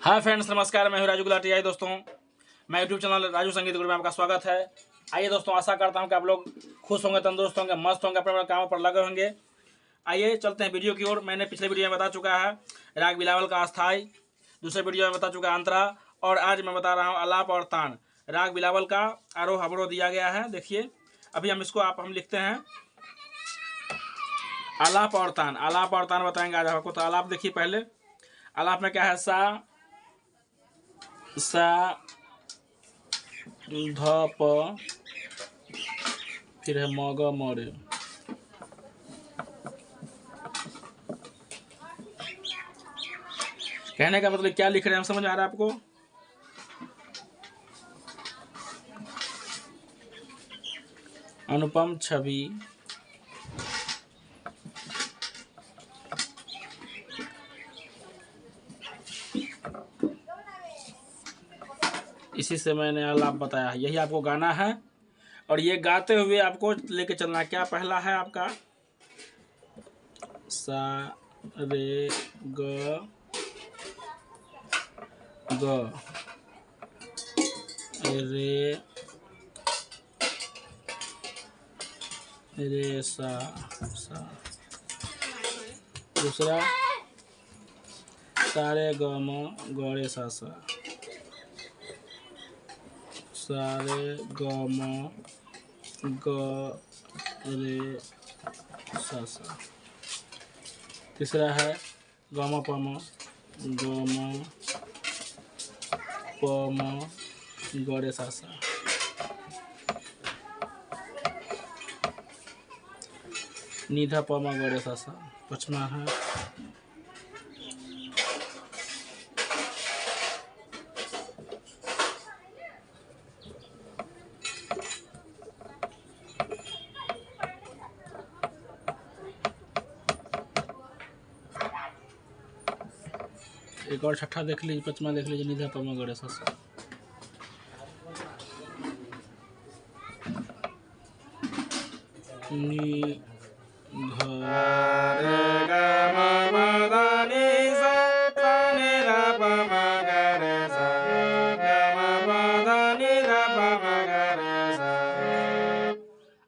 Hi friends, नमस्कार। मैं हूं राजू गुलाटी। आइए दोस्तों, मैं यूट्यूब चैनल राजू संगीत गुरु में आपका स्वागत है। आइए दोस्तों, आशा करता हूं कि आप लोग खुश होंगे, तंदुरुस्त होंगे, मस्त होंगे, अपने अपने कामों पर लगे होंगे। आइए चलते हैं वीडियो की ओर। मैंने पिछले वीडियो में बता चुका है राग बिलावल का अस्थाई, दूसरे वीडियो में बता चुका है अंतरा, और आज मैं बता रहा हूँ आलाप और तान। राग बिलावल का आरोह अवरोह दिया गया है। देखिए, अभी हम इसको हम लिखते हैं आलाप और तान। आलाप और तान बताएंगे आज आपको। तो आलाप देखिए, पहले आलाप में क्या है, सा ध प, फिर है म ग म रे। कहने का मतलब क्या लिख रहे हैं हम, समझ आ रहा है आपको? अनुपम छवि इसी से मैंने आलाप बताया, यही आपको गाना है और ये गाते हुए आपको लेके चलना है। क्या पहला है आपका, सा रे ग ग रे सा। दूसरा सारे ग म ग रे सा। सारे ग म ग रे सा। तीसरा है ग म प म ग म प म ग रे सा। निधा प म ग रे सा। पचमा है एक और छठा देख लीजिए, पचमा देख लीजिए, निधा प म ग रे सा। नी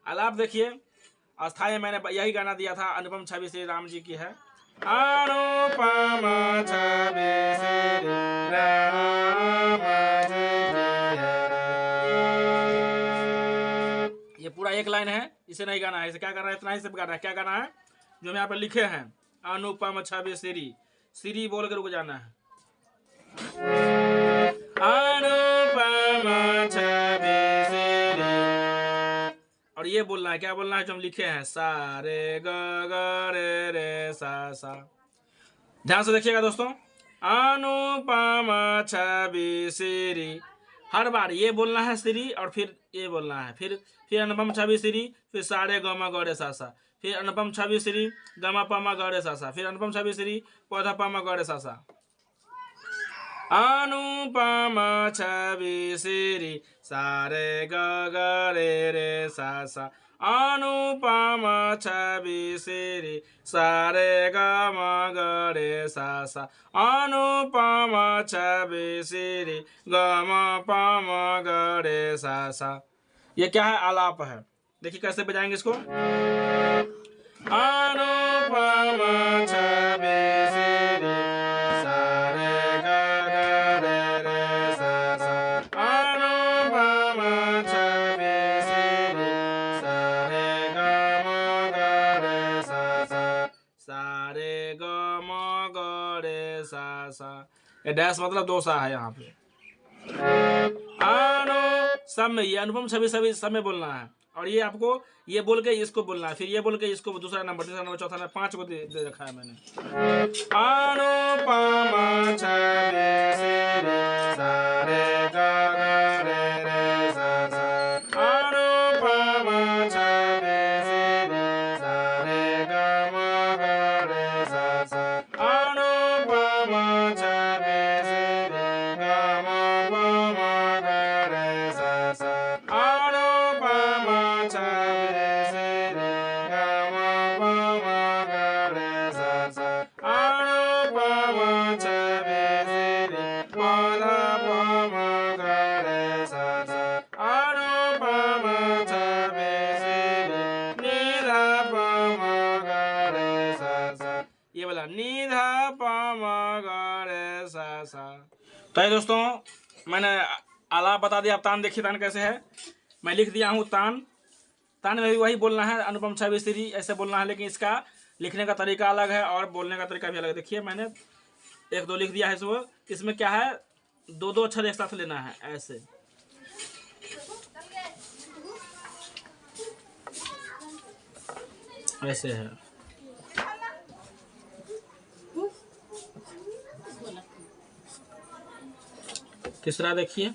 आलाप देखिए, अस्थाई मैंने यही गाना दिया था, अनुपम छवि श्री राम जी की है। अनुपम छवि श्री राम जी की। ये पूरा एक लाइन है, इसे नहीं गाना है। इसे क्या करना है, इतना ही सिर्फ गाना है। क्या गाना है जो हम यहाँ पे लिखे हैं, अनुपम छवि श्री, श्री बोल के रुक जाना है। अनुपम छवि श्री, और ये बोलना है, क्या बोलना है जो हम लिखे हैं, सा रे ग ग रे रे सा। ध्यान से देखिएगा दोस्तों, अनुपम छवि श्री, हर बार ये बोलना है श्री, और फिर ये बोलना है, फिर अनुपम छवि श्री, फिर सारे ग म ग रे सा, फिर अनुपम छवि श्री ग म प म ग रे सा, फिर अनुपम छवि श्री प ध प म ग रे सा। अनुपम छवि श्री सारे ग ग रे रे सा। अनुपम छवि श्री सारे ग म ग रे सा। अनुपम छवि श्री ग म प म ग रे सा। ये क्या है, आलाप है। देखिए कैसे बजाएंगे इसको। अनुपम छवि श्री सारे ग ग रे रे सा। अनुपम छवि श्री सारे ग म ग रे सा। सारे ग म ग रे सा। ये डैश मतलब दो सा है यहाँ पे। सब में ये अनुपम छवि सभी सब में बोलना है, और ये आपको ये बोल के इसको बोलना है, फिर ये बोल के इसको, दूसरा नंबर, तीसरा नंबर, चौथा नंबर, 5 को दे रखा है मैंने। अनुपम छवि श्री सारे ग ग रे रे सा। अनुपम छवि श्री सारे ग म ग रे सा। अनुपम छवि श्री ग म प म ग रे सा। अनुपम छवि श्री ग म प म ग रे सा। अनुपम छवि म ग रे सा सा। तो ये दोस्तों मैंने आलाप बता दिया। अब तान देखिए, तान कैसे है। मैं लिख दिया हूँ तान। तान में भी वही बोलना है, अनुपम छवि श्री ऐसे बोलना है, लेकिन इसका लिखने का तरीका अलग है और बोलने का तरीका भी अलग है। देखिए मैंने 1 2 लिख दिया है। इसमें क्या है, 2 2 अक्षर एक साथ लेना है, ऐसे ऐसे है। तीसरा देखिए,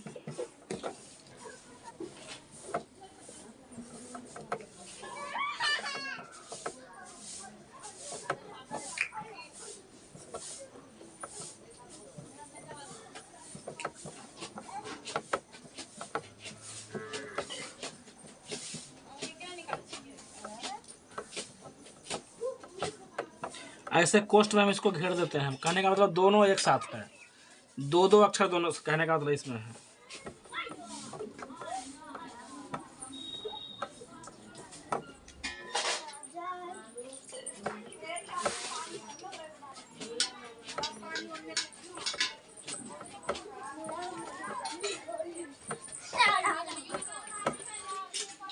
ऐसे कोष्ठ में हम इसको घेर देते हैं। कहने का मतलब दोनों एक साथ है, 2 2 अक्षर दोनों, कहने का मतलब इसमें है।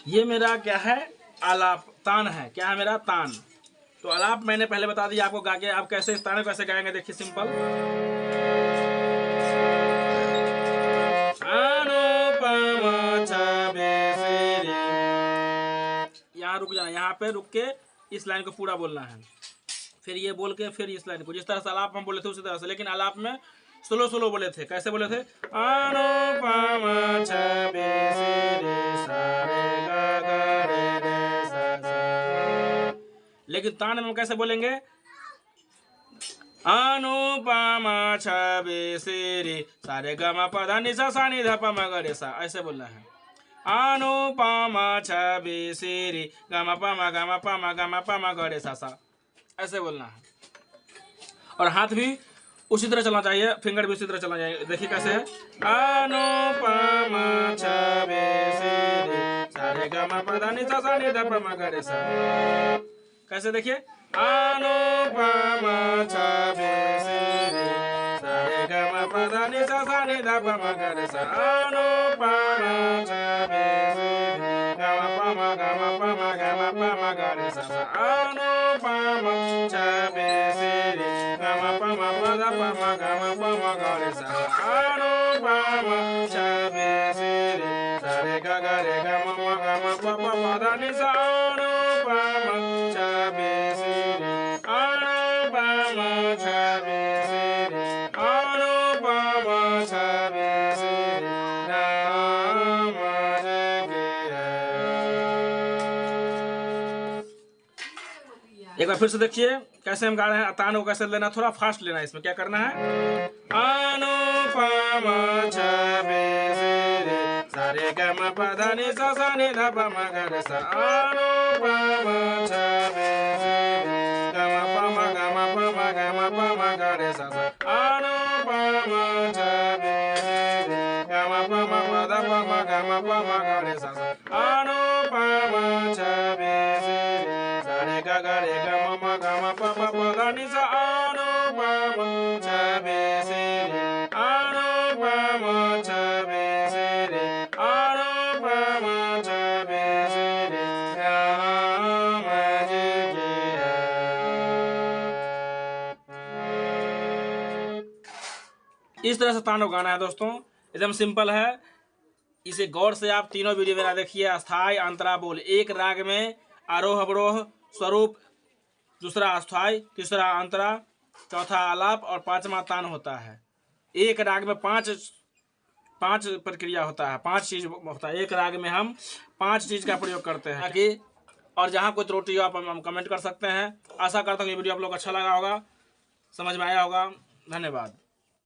ये मेरा क्या है, आलाप, तान है। क्या है मेरा, तान। तो आलाप मैंने पहले बता दिया आपको गा के। आप कैसे तान कैसे गाएंगे, देखिए सिंपल। यहाँ रुक जाना, यहाँ पे रुक के इस लाइन को पूरा बोलना है, फिर ये बोल के फिर इस लाइन को। जिस तरह से आलाप हम बोले थे उसी तरह से, लेकिन आलाप में स्लो स्लो बोले थे। कैसे बोले थे, लेकिन तान में हम कैसे बोलेंगे, अनुपमा छवि श्री सारे ग म प ध नि सा सा नि ध प म ग रे सा, ऐसे बोलना है। अनुपमा छवि श्री ग म प म ग म प म ग म प म ग रे सा सा, ऐसे बोलना है। और हाथ भी उसी तरह चलना चाहिए, फिंगर भी उसी तरह चलना चाहिए। देखिए कैसे है, अनुपमा छवि श्री सारे ग म प ध नि सा सा नि ध प म ग रे सा। कैसे देखिए, अनुपमा छवि श्री सारे ग म प ध नि सा सा नि ध प म ग रे सा। अनुपमा छवि श्री ग म प म ग म प म ग म प म ग रे सा सा। अनुपमा छवि श्री ग म प म प ध प म ग म प म ग रे सा। अनुपमा छवि श्री सारे ग ग रे ग म म ग म प प म ध नि सा। अनुपमा छवि श्री, अनुपमा छवि श्री, अनुपमा छवि श्री राम की है। एक बार फिर से देखिए कैसे हम गा रहे हैं। तान को कैसे लेना, थोड़ा फास्ट लेना है। इसमें क्या करना है, अनुपमा छवि श्री सारे ग म प ध नि सा सा नि ध प म ग रे सा। अनुपमा छवि श्री ग म प म ग म प म ग म प म ग रे सा सा। अनुपमा छवि श्री ग म प म प ध प म ग म प म ग रे सा सा। अनुपमा छवि श्री सारे ग ग रे ग म म ग म प प प ध नि सा। अनुपमा छवि श्री, अनुपमा छवि श्री, अनुपमा छवि श्री राम जी की है। इस तरह से तान को गाना है दोस्तों, एकदम सिंपल है। इसे गौर से आप तीनों वीडियो मेरा देखिए। अस्थाई, अंतरा, बोल। एक राग में आरोह अवरोह स्वरूप, दूसरा अस्थाई, तीसरा अंतरा, चौथा आलाप और 5वां तान होता है। एक राग में 5 प्रक्रिया होता है, 5 चीज होता है। एक राग में हम 5 चीज का प्रयोग करते हैं कि, और जहाँ कोई त्रुटि हो आप हम कमेंट कर सकते हैं। आशा करता हूँ ये वीडियो आप लोग अच्छा लगा होगा, समझ में आया होगा। धन्यवाद।